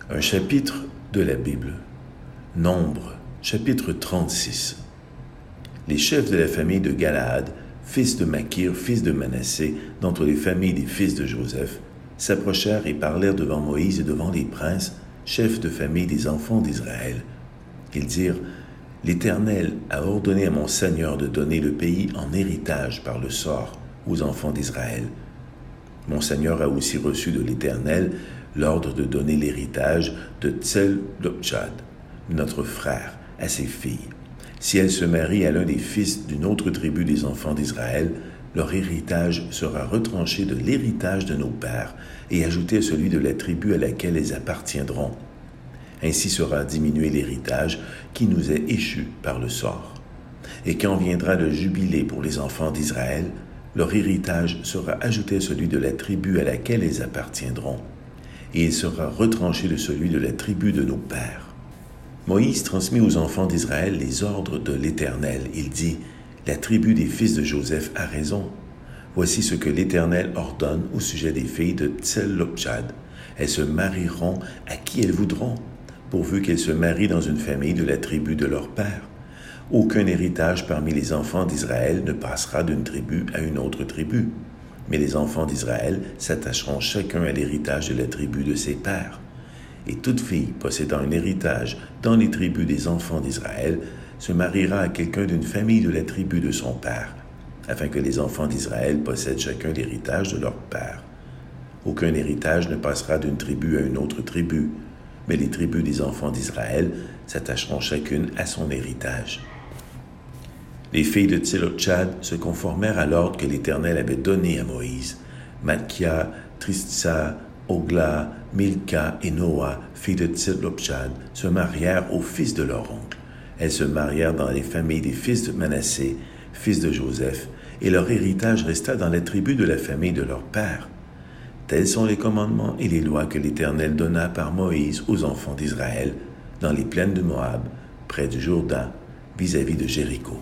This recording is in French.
Un chapitre de la Bible. Nombre, chapitre 36. Les chefs de la famille de Galaad, fils de Makir, fils de Manassé, d'entre les familles des fils de Joseph, s'approchèrent et parlèrent devant Moïse et devant les princes, chefs de famille des enfants d'Israël. Ils dirent, « L'Éternel a ordonné à mon Seigneur de donner le pays en héritage par le sort aux enfants d'Israël. Mon Seigneur a aussi reçu de l'Éternel l'ordre de donner l'héritage de Tselopchad, notre frère, à ses filles. Si elles se marient à l'un des fils d'une autre tribu des enfants d'Israël, leur héritage sera retranché de l'héritage de nos pères et ajouté à celui de la tribu à laquelle elles appartiendront. Ainsi sera diminué l'héritage qui nous est échu par le sort. Et quand viendra le jubilé pour les enfants d'Israël, leur héritage sera ajouté à celui de la tribu à laquelle elles appartiendront, et il sera retranché de celui de la tribu de nos pères. Moïse transmit aux enfants d'Israël les ordres de l'Éternel. Il dit, « La tribu des fils de Joseph a raison. Voici ce que l'Éternel ordonne au sujet des filles de Tselopchad. Elles se marieront à qui elles voudront, pourvu qu'elles se marient dans une famille de la tribu de leur père. Aucun héritage parmi les enfants d'Israël ne passera d'une tribu à une autre tribu. Mais les enfants d'Israël s'attacheront chacun à l'héritage de la tribu de ses pères. Et toute fille possédant un héritage dans les tribus des enfants d'Israël se mariera à quelqu'un d'une famille de la tribu de son père, afin que les enfants d'Israël possèdent chacun l'héritage de leur père. Aucun héritage ne passera d'une tribu à une autre tribu, mais les tribus des enfants d'Israël s'attacheront chacune à son héritage. » Les filles de Tselopchad se conformèrent à l'ordre que l'Éternel avait donné à Moïse. Matkia, Trishtsa, Ogla, Milka et Noa, filles de Tselopchad, se marièrent aux fils de leur oncle. Elles se marièrent dans les familles des fils de Manassé, fils de Joseph, et leur héritage resta dans la tribu de la famille de leur père. Tels sont les commandements et les lois que l'Éternel donna par Moïse aux enfants d'Israël, dans les plaines de Moab, près du Jourdain, vis-à-vis de Jéricho.